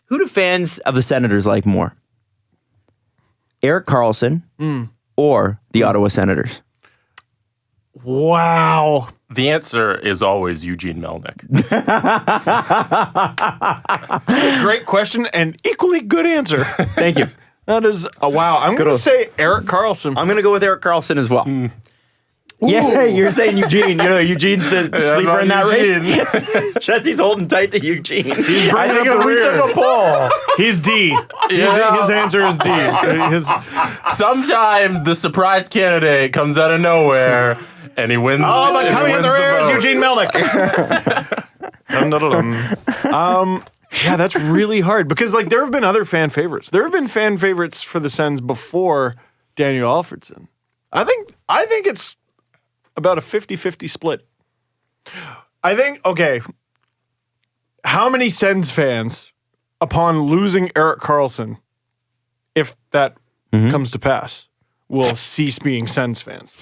Who do fans of the Senators like more? Erik Karlsson or the Ottawa Senators? Wow. The answer is always Eugene Melnyk. Great question and equally good answer. Thank you. That is wow. I'm going to say Erik Karlsson. I'm going to go with Erik Karlsson as well. Yeah, you're saying Eugene. Eugene's the sleeper in that race. Jesse's holding tight to Eugene. He's bringing up the rear. Took a poll. He's D. His answer is D. Sometimes the surprise candidate comes out of nowhere and he wins. Oh, but coming in the rear is Eugene Melnyk. Yeah, that's really hard because there have been other fan favorites. There have been fan favorites for the Sens before Daniel Alfredsson. I think it's about a 50-50 split. I think, okay, how many Sens fans, upon losing Erik Karlsson, if that comes to pass, will cease being Sens fans?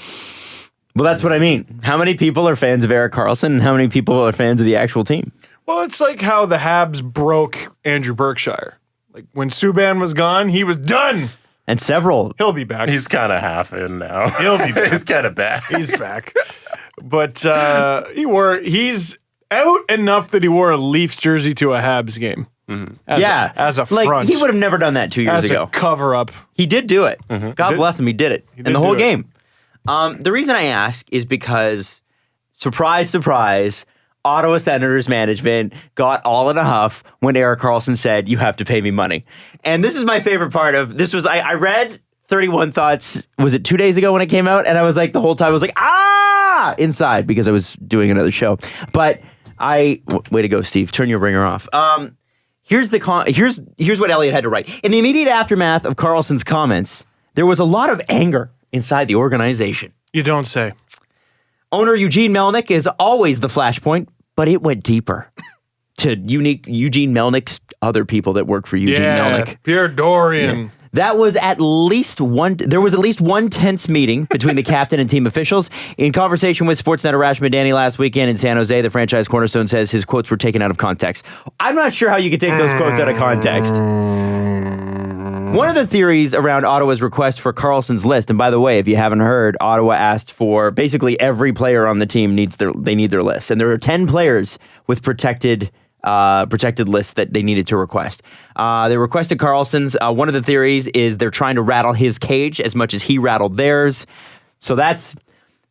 Well, that's what I mean. How many people are fans of Erik Karlsson and how many people are fans of the actual team? Well, it's like how the Habs broke Andrew Berkshire. Like when Subban was gone, he was done. And several. He'll be back. He's kind of half in now. He'll be back. He's kind of back. He's back. But he's out enough that he wore a Leafs jersey to a Habs game. As a front. He would have never done that 2 years ago. As a cover-up. He did do it. God bless him, he did it. And the whole game. The reason I ask is because, surprise, surprise, Ottawa Senators management got all in a huff when Erik Karlsson said, "You have to pay me money." And this is my favorite part of this. I read 31 Thoughts, was it 2 days ago when it came out? And I was like, the whole time I was like, inside because I was doing another show. But way to go, Steve. Turn your ringer off. Here's what Elliot had to write. In the immediate aftermath of Karlsson's comments, there was a lot of anger inside the organization. You don't say. Owner Eugene Melnyk is always the flashpoint, but it went deeper to Eugene Melnyk's other people that work for Eugene Melnyk. Pierre Dorion. Yeah. There was at least one tense meeting between the captain and team officials. In conversation with Sportsnet Rashma Danny last weekend in San Jose, the franchise cornerstone says his quotes were taken out of context. I'm not sure how you could take those quotes out of context. One of the theories around Ottawa's request for Karlsson's list, and by the way, if you haven't heard, Ottawa asked for basically every player on the team need their list, and there are 10 players with protected lists that they needed to request. They requested Karlsson's. One of the theories is they're trying to rattle his cage as much as he rattled theirs. So this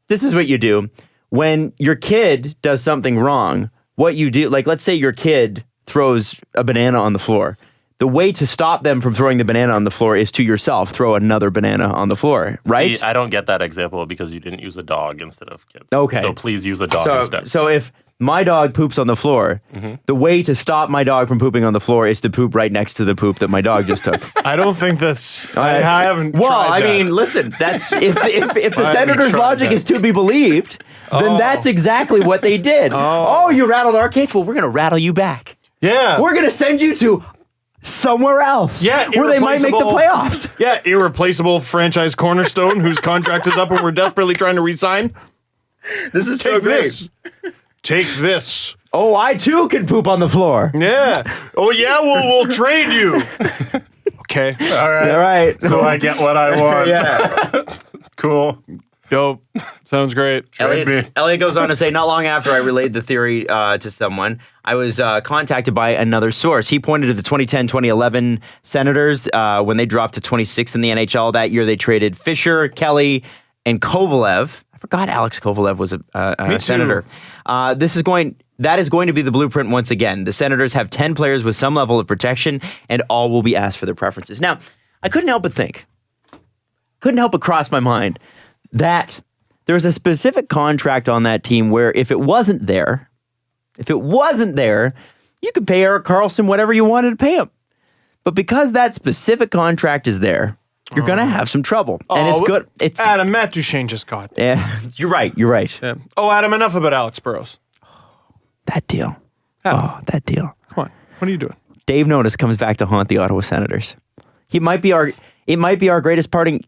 is what you do when your kid does something wrong. What you do, like let's say your kid throws a banana on the floor. The way to stop them from throwing the banana on the floor is to yourself throw another banana on the floor, right? See, I don't get that example because you didn't use a dog instead of kids. Okay. So please use a dog instead. So if my dog poops on the floor, the way to stop my dog from pooping on the floor is to poop right next to the poop that my dog just took. I don't think that's... I haven't Well, tried that. I mean, listen, that's if the Senators' logic is to be believed, then that's exactly what they did. Oh, you rattled our cage? Well, we're going to rattle you back. Yeah. We're going to send you to somewhere else. Yeah, where they might make the playoffs. Yeah, irreplaceable franchise cornerstone whose contract is up and we're desperately trying to re-sign. This is so great. Take this. Oh, I too can poop on the floor. Yeah. Oh, yeah, we'll trade you. Okay. All right. So I get what I want. Yeah. Cool. Dope. Sounds great. Elliot goes on to say, not long after I relayed the theory to someone, I was contacted by another source. He pointed to the 2010-2011 Senators when they dropped to 26th in the NHL. That year they traded Fisher, Kelly, and Kovalev. I forgot Alex Kovalev was a Senator. That is going to be the blueprint once again. The Senators have 10 players with some level of protection, and all will be asked for their preferences. Now, I couldn't help but cross my mind that there's a specific contract on that team where if it wasn't there, you could pay Erik Karlsson whatever you wanted to pay him. But because that specific contract is there, you're going to have some trouble. And it's good. Adam, Matt Duchene just got that. Yeah, you're right. Yeah. Oh, Adam, enough about Alex Burrows. That deal. Adam. Oh, that deal. Come on. What are you doing? Dave Notice comes back to haunt the Ottawa Senators. It might be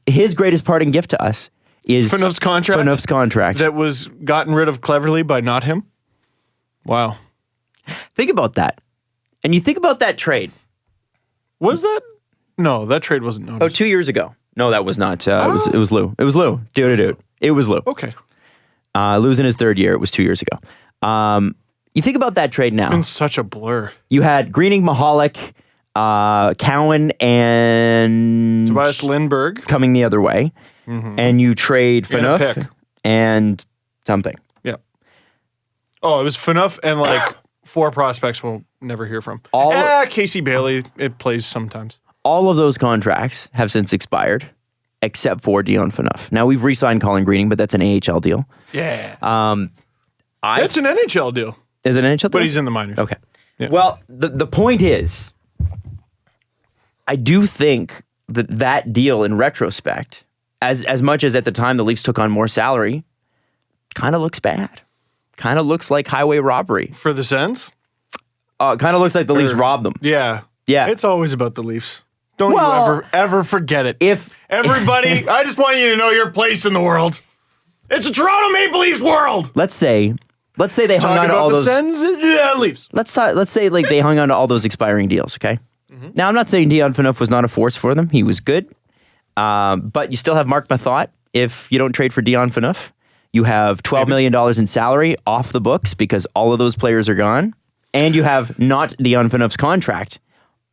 his greatest parting gift to us is Phaneuf's contract. Phaneuf's contract. That was gotten rid of cleverly by not him. Wow. Think about that. And you think about that trade. Was that? No, that trade wasn't Oh, noticed. 2 years ago. No, that was not. It was Lou. It was Lou. Dude. It was Lou. Okay. Lou's in his third year. It was 2 years ago. You think about that trade now. It's been such a blur. You had Greening, Mahalik, Cowan, and Tobias Lindbergh. coming the other way. And you trade And a pick. Phaneuf and something. Yeah. Oh, it was Phaneuf and like 4 prospects we'll never hear from. Casey Bailey, it plays sometimes. All of those contracts have since expired, except for Dion Phaneuf. Now, we've re-signed Colin Greening, but that's an AHL deal. Yeah. I It's an NHL deal, Is it an NHL deal? but he's in the minors. Okay. Yeah. Well, the point is, I do think that deal in retrospect, as much as at the time the Leafs took on more salary, kind of looks bad. Kind of looks like highway robbery. For the Sens? Kind of looks like the Leafs robbed them. Yeah. Yeah. It's always about the Leafs. Don't Well, you ever forget it. If Everybody, I just want you to know your place in the world. It's a Toronto Maple Leafs world. let's say they hung Talking on to all about the those. Sens, Leafs. Let's say like they hung on to all those expiring deals. Okay. Now I'm not saying Dion Phaneuf was not a force for them. He was good, but you still have Mark Mathot. If you don't trade for Dion Phaneuf, you have $12 million in salary off the books because all of those players are gone, and you have not Dion Phaneuf's contract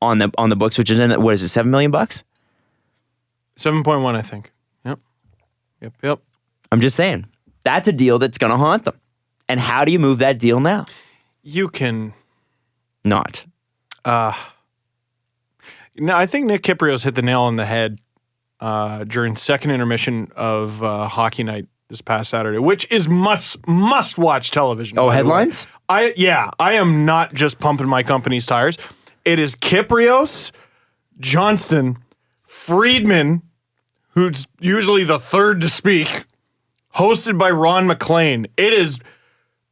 on the books, which is in what is it, $7 million? 7.1, I think. Yep. I'm just saying that's a deal that's going to haunt them. And how do you move that deal now? You can. Not. No, I think Nick Kypreos hit the nail on the head during second intermission of Hockey Night this past Saturday, which is must watch television. Oh, by the way. headlines? I am not just pumping my company's tires. It is Kypreos, Johnston, Friedman, who's usually the third to speak, hosted by Ron McLean. It is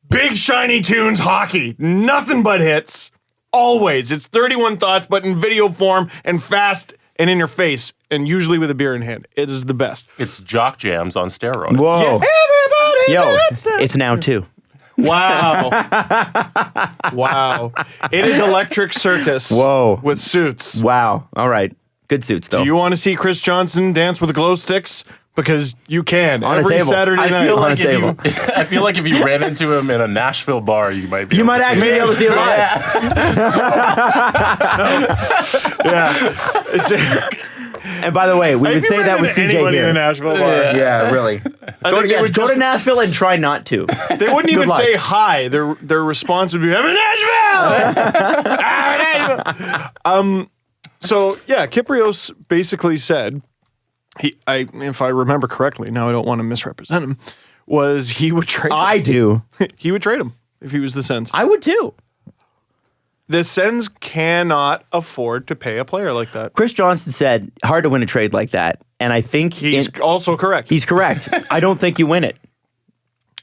big shiny tunes hockey, nothing but hits. Always. It's 31 thoughts, but in video form and fast and in your face, and usually with a beer in hand. It is the best. It's jock jams on steroids. Whoa. Everybody Yo, dance now. it's now 2. Wow. Wow. It is Electric Circus. Whoa. With suits. Wow. All right. Good suits, though. Do you want to see Chris Johnson dance with glow sticks? Because you can. On a every table. Saturday I night. feel On a like table. I feel like if you ran into him in a Nashville bar, you might be. You able might to see actually be it. able to see it live. Yeah. And by the way, we would If you say ran that with into CJ anybody here. in a Nashville bar. Yeah, really. Go to Nashville and try not to. They wouldn't even luck. say hi. Their response would be, I'm in Nashville! I'm in Nashville! So, yeah, Kypreos basically said, if I remember correctly, now I don't want to misrepresent him, was he would trade him. I do. He would trade him if he was the Sens. I would too. The Sens cannot afford to pay a player like that. Chris Johnson said, hard to win a trade like that. And I think He's also correct. he's correct. I don't think you win it.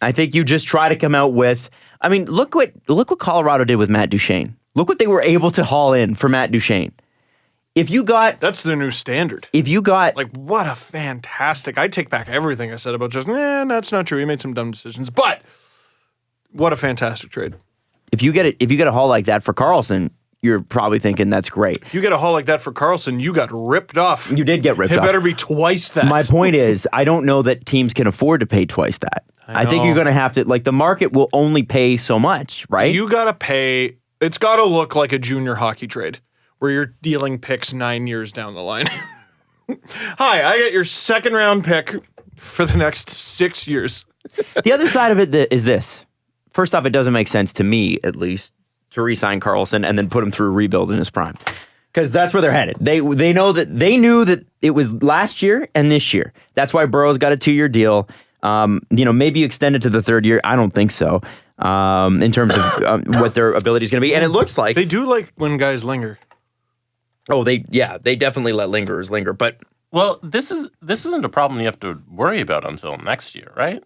I think you just try to come out with, I mean, look what Colorado did with Matt Duchene. Look what they were able to haul in for Matt Duchene. That's the new standard. Like, what a fantastic... I take back everything I said about just, that's not true. He made some dumb decisions. But what a fantastic trade. if you get a haul like that for Karlsson, you're probably thinking that's great. If you get a haul like that for Karlsson, you got ripped off. You did get ripped It off. better be twice that. My point is, I don't know that teams can afford to pay twice that. I think know. you're going to have to, like, the market will only pay so much, right? You got to pay... It's got to look like a junior hockey trade where you're dealing picks 9 years down the line. Hi, I get your second round pick for the next 6 years. The other side of it is this. First off, it doesn't make sense to me, at least, to re-sign Karlsson and then put him through a rebuild in his prime. Because that's where they're headed. They knew that it was last year and this year. That's why Burrow's got a 2-year deal. Maybe extend it to the 3rd year. I don't think so. In terms of what their ability is going to be. And it looks like... They do like when guys linger. Oh, they definitely let lingerers linger. But Well, this isn't a problem you have to worry about until next year, right?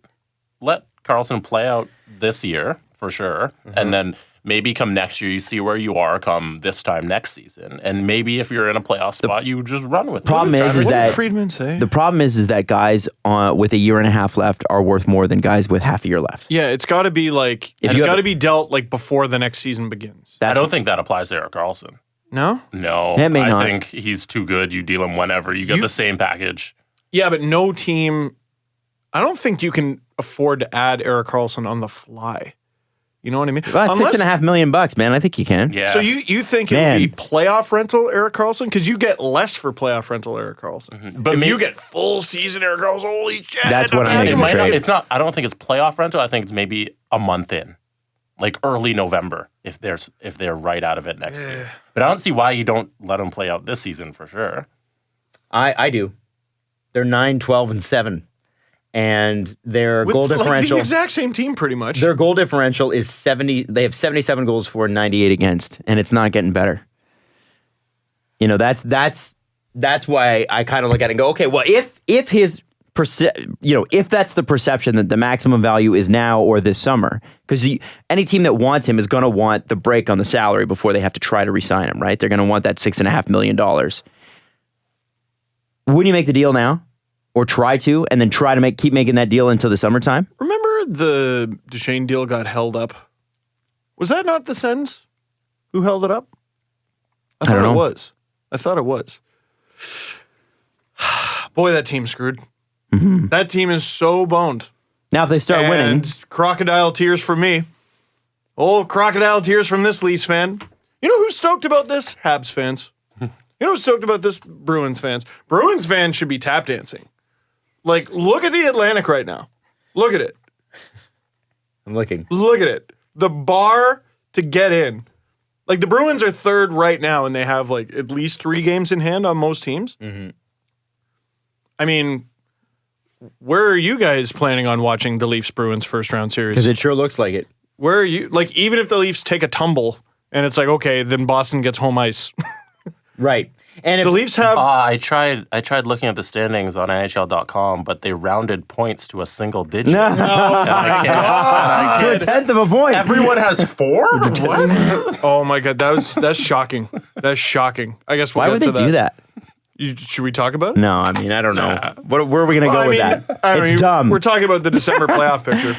Let Karlsson play out this year for sure, and then maybe come next year you see where you are come this time next season, and maybe if you're in a playoff spot, you just run with it. problem is What did that Friedman say? the problem is that guys with a year and a half left are worth more than guys with half a year left. Yeah, it's got to be like... If It's you have got to a- be dealt like before the next season begins. I don't think that applies to Erik Karlsson. No? No, It may I not. think he's too good. You deal him whenever. You get the same package. Yeah, but no team. I don't think you can afford to add Erik Karlsson on the fly. You know what I mean? Well, $6.5 million, man. I think you can. Yeah. So you think it Man. would be playoff rental Erik Karlsson? Because you get less for playoff rental Erik Karlsson. But If maybe- you get full season Erik Karlsson, holy shit! That's what I'm It making might the not, trade. it's not. I don't think it's playoff rental. I think it's maybe a month in, like early November, if they're right out of it next year. But I don't see why you don't let them play out this season for sure. I do. They're 9, 12, and 7. And their With, goal like, differential. the exact same team, pretty much. Their goal differential is 70. They have 77 goals for and 98 against, and it's not getting better. You know, that's why I kind of look at it and go, okay, well, if that's the perception that the maximum value is now or this summer, because any team that wants him is going to want the break on the salary before they have to try to re-sign him, right? They're going to want that $6.5 million. Wouldn't you make the deal now? Or try to, and then try to keep making that deal until the summertime? Remember the Duchesne deal got held up? Was that not the Sens who held it up? I thought don't know. it was. I thought it was. Boy, that team's screwed. Mm-hmm. That team is so boned. Now, if they start winning, And crocodile tears from me. Oh, crocodile tears from this Leafs fan. You know who's stoked about this? Habs fans. You know who's stoked about this? Bruins fans. Bruins fans should be tap dancing. Like, look at the Atlantic right now. Look at it. I'm looking. Look at it. The bar to get in. Like, the Bruins are third right now, and they have, like, at least 3 games in hand on most teams. Mm-hmm. I mean, where are you guys planning on watching the Leafs-Bruins first-round series? Because it sure looks like it. Where are you? Like, even if the Leafs take a tumble, and it's like, okay, then Boston gets home ice. Right. And if The Leafs have... I tried looking at the standings on NHL.com, but they rounded points to a single digit. No. And I to a can't. tenth of a point. Everyone has 4? What? Oh, my God. That's shocking. That's shocking. I guess we'll Why get would to they that. do that? Should we talk about it? No, I mean, I don't know. Where are we going to go Well, with that? It's mean, dumb. We're talking about the December playoff picture.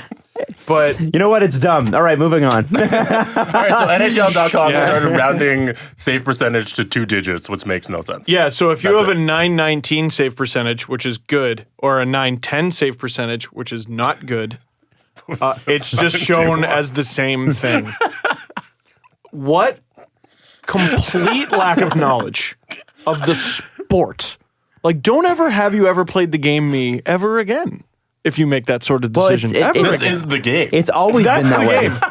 But You know what? It's dumb. All right, moving on. All right, so NHL.com Yeah. started rounding save percentage to 2 digits, which makes no sense. yeah, so if you That's have it. a 919 save percentage, which is good, or a 910 save percentage, which is not good, it's just shown as the same thing. What complete lack of knowledge of the sport. Like, don't ever have you ever played the game me ever again if you make that sort of Well, it's- decision. it- ever it's- This again. is the game. It's always That's been that the way. game. It's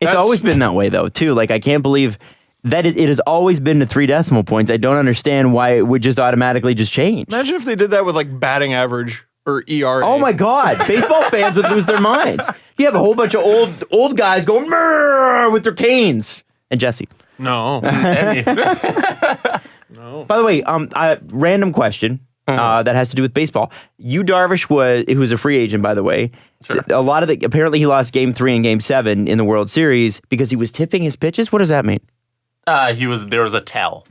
That's- always been that way, though, too. Like, I can't believe that it has always been to 3 decimal points. I don't understand why it would just automatically just change. Imagine if they did that with like batting average or ERA. Oh my God! Baseball fans would lose their minds. You have a whole bunch of old guys going "Mrrr" with their canes. And Jesse. No. By the way, random question that has to do with baseball. Darvish who's a free agent, by the way. Sure. A lot of apparently he lost Game 3 and Game 7 in the World Series because he was tipping his pitches. What does that mean? There was a tell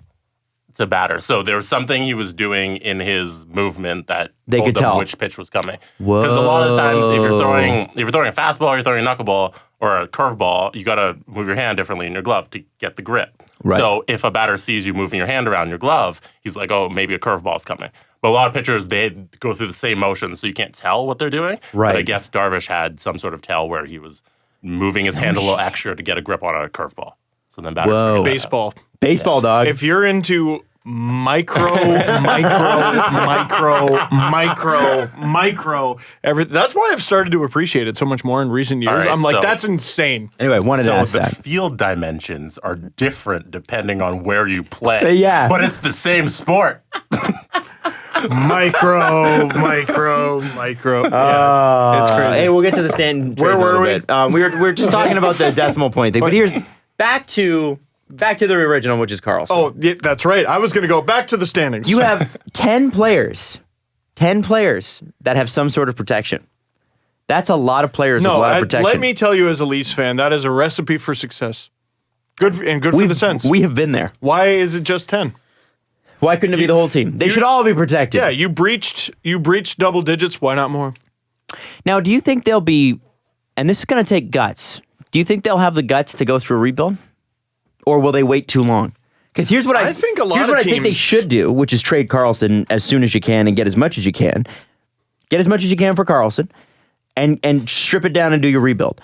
to batter. So there was something he was doing in his movement that They told could them tell. which pitch was coming. Because a lot of times if you're throwing a fastball or you're throwing a knuckleball or a curveball, you got to move your hand differently in your glove to get the grip. Right. So if a batter sees you moving your hand around your glove, he's like, oh, maybe a curveball's coming. But a lot of pitchers, they go through the same motion, so you can't tell what they're doing. Right. But I guess Darvish had some sort of tell where he was moving his hand a little extra to get a grip on a curveball. So then batters Whoa. figured that out. Baseball. Baseball, dog. If you're into micro, that's why I've started to appreciate it so much more in recent years. All right, I'm like, so- that's insane. anyway, wanted to So ask the that. field dimensions are different depending on where you play. Yeah. But it's the same sport. Micro. Yeah, it's crazy. Hey, we'll get to the stand. Where were we? We were just talking about the decimal point thing. But here's back to the original, which is Karlsson. Oh, yeah, that's right. I was going to go back to the standings. You have 10 players that have some sort of protection. That's a lot of players with a lot of protection. let me tell you as a Leafs fan, that is a recipe for success. Good for the Sens. We have been there. Why is it just 10? Why couldn't it be the whole team? They should all be protected. Yeah, you breached double digits. Why not more? Now, do you think they'll be, and this is going to take guts, do you think they'll have the guts to go through a rebuild? Or will they wait too long? Because here's what I think a lot here's of what I think they teams- should do, which is trade Karlsson as soon as you can and get as much as you can. Get as much as you can for Karlsson and strip it down and do your rebuild.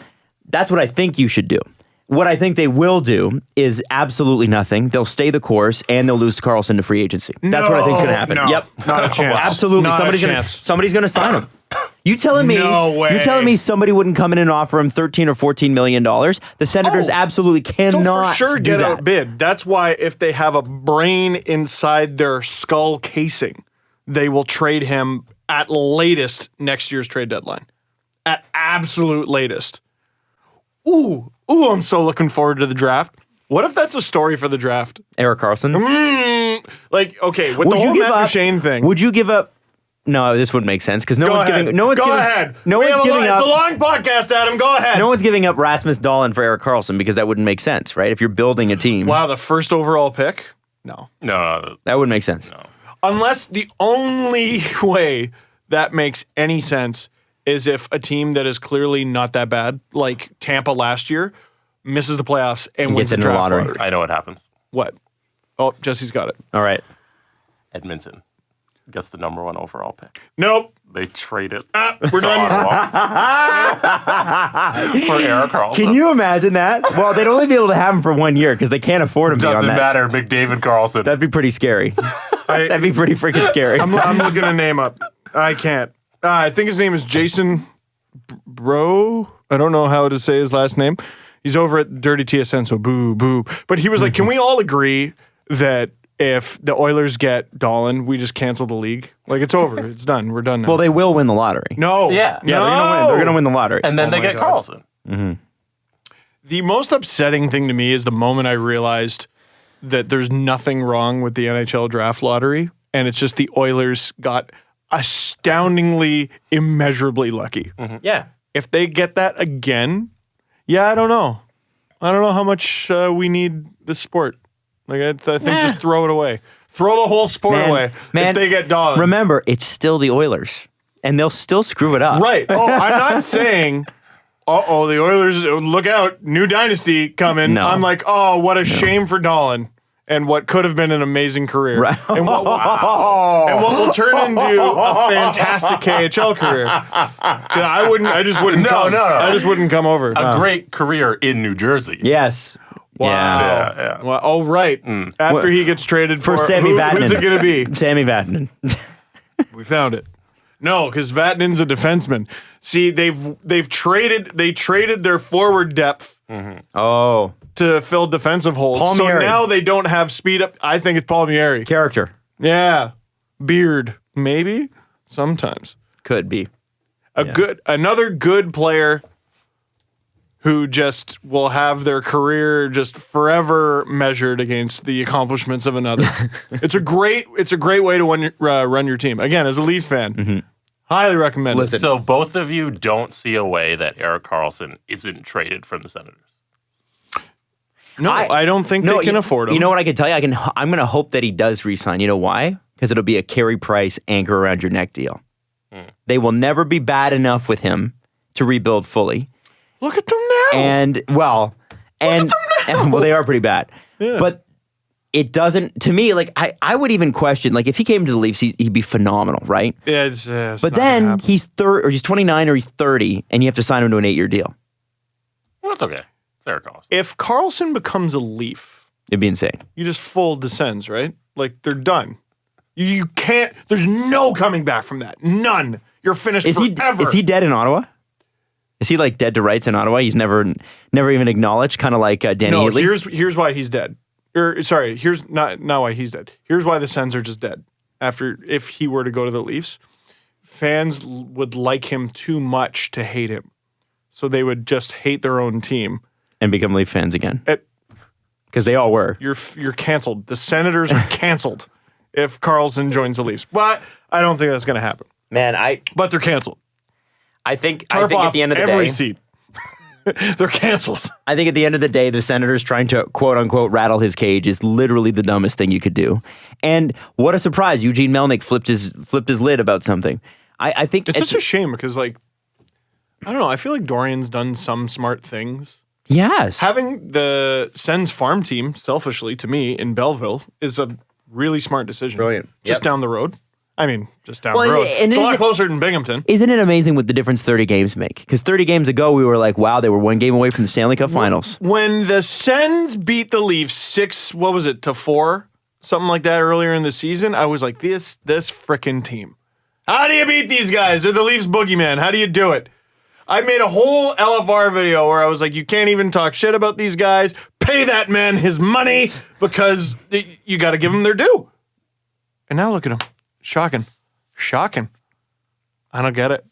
That's what I think you should do. What I think they will do is absolutely nothing. They'll stay the course and they'll lose Karlsson to free agency. That's what I think is going to happen. No, Yep. not a chance. Absolutely. Not somebody's a gonna chance. somebody's gonna sign him. You telling me No way. you're telling me somebody wouldn't come in and offer him $13 or $14 million? The Senators absolutely They'll cannot for sure do get that. outbid. That's why if they have a brain inside their skull casing, they will trade him at latest next year's trade deadline. At absolute latest. Ooh, I'm so looking forward to the draft. What if that's a story for the draft? Erik Karlsson. Like, okay, with the whole Matt Duchene thing. Would you give up? No, this wouldn't make sense because no Go one's ahead. giving. No one's Go giving. ahead. No We one's have giving It's up. a long podcast, Adam. Go ahead. No one's giving up Rasmus Dahlin for Erik Karlsson because that wouldn't make sense, right? If you're building a team, Wow, the first overall pick? No. No, that wouldn't make sense. Unless the only way that makes any sense is if a team that is clearly not that bad, like Tampa last year, misses the playoffs and wins gets the into the draft lottery. lottery. I know what happens. What? Oh, Jesse's got it. All right. Edmonton gets the number 1 overall pick. Nope. They trade it We're to done. Ottawa for Erik Karlsson. Can you imagine that? Well, they'd only be able to have him for 1 year because they can't afford him Doesn't beyond that. matter. McDavid Karlsson. That'd be pretty scary. That'd be pretty freaking scary. I'm looking a name up. I can't. I think his name is Jason Bro. I don't know how to say his last name. He's over at Dirty TSN, so boo, boo. But he was like, can we all agree that if the Oilers get Dahlin, we just cancel the league? Like, it's over. It's done. We're done now. Well, they will win the lottery. no. Yeah. Yeah, they're gonna win. They're gonna win the lottery. and then Oh they my get God. Karlsson. The most upsetting thing to me is the moment I realized that there's nothing wrong with the NHL draft lottery, and it's just the Oilers got astoundingly, immeasurably lucky. yeah. If they get that again, yeah, I don't know. I don't know how much we need this sport. Like, I think just throw it away. Throw the whole sport away if they get Dahlin. Remember, it's still the Oilers, and they'll still screw it up. Right. Oh, I'm not saying, the Oilers, look out, new dynasty coming. No. I'm like, oh, what a shame for Dahlin and what could have been an amazing career. Right. And what will turn into a fantastic KHL career. 'Cause I just wouldn't come. No. I just wouldn't come over. A great career in New Jersey. Yes. Wow. Yeah. Yeah. Well, oh, right. After he gets traded for Sammy Vatanen. who's it going to be? Sammy Vatanen. We found it. No, because Vatanen's a defenseman. See, they traded their forward depth Oh, to fill defensive holes. Palmieri. So now they don't have speed up. I think it's Palmieri. character Yeah. Beard. Maybe. Sometimes. could be. Another good player who just will have their career just forever measured against the accomplishments of another. It's a great way to run your team. Again, as a Leafs fan, highly recommend it. So both of you don't see a way that Erik Karlsson isn't traded from the Senators. No, I don't think they can afford him. You know what I can tell you? I'm going to hope that he does resign. You know why? Because it'll be a Carey Price anchor around your neck deal. They will never be bad enough with him to rebuild fully. Look at them now. And well, they are pretty bad. Yeah. But it doesn't, to me, like I would even question, like if he came to the Leafs, he'd be phenomenal, right? Yeah, it's But not gonna then happen. he's 29 or he's 30, and you have to sign him to an 8-year deal. That's okay. It's Erik Karlsson. If Karlsson becomes a Leaf, It'd be insane. you just full descends, right? Like they're done. You can't. There's no coming back from that. None. You're finished Is forever. he dead in Ottawa? Is he like dead to rights in Ottawa? He's never even acknowledged, kind of like Danny No. Heatley. Here's why he's dead. Sorry. Here's not why he's dead. Here's why the Sens are just dead. If he were to go to the Leafs, fans would like him too much to hate him, so they would just hate their own team. And become Leaf fans again. It- Because they all were. You're canceled. The Senators are canceled if Karlsson joins the Leafs. But I don't think that's going to happen. Man, But they're canceled. I think Tarp at off the end of the every day, seat. They're canceled. I think at the end of the day, the Senators trying to quote unquote rattle his cage is literally the dumbest thing you could do. And what a surprise! Eugene Melnyk flipped his lid about something. I think It's such a shame because, like, I don't know. I feel like Dorion's done some smart things. Yes. Having the Sens farm team, selfishly to me, in Belleville is a really smart decision. Brilliant. Just Yep. down the road. I mean, just down Well, the road. and It's a lot is it- closer than Binghamton. Isn't it amazing what the difference 30 games make? Because 30 games ago, we were like, wow, they were one game away from the Stanley Cup Finals. When the Sens beat the Leafs 6-4, something like that earlier in the season, I was like, this frickin' team. How do you beat these guys? They're the Leafs boogeyman. How do you do it? I made a whole LFR video where I was like, you can't even talk shit about these guys. Pay that man his money because you got to give them their due. And now look at him. Shocking. I don't get it.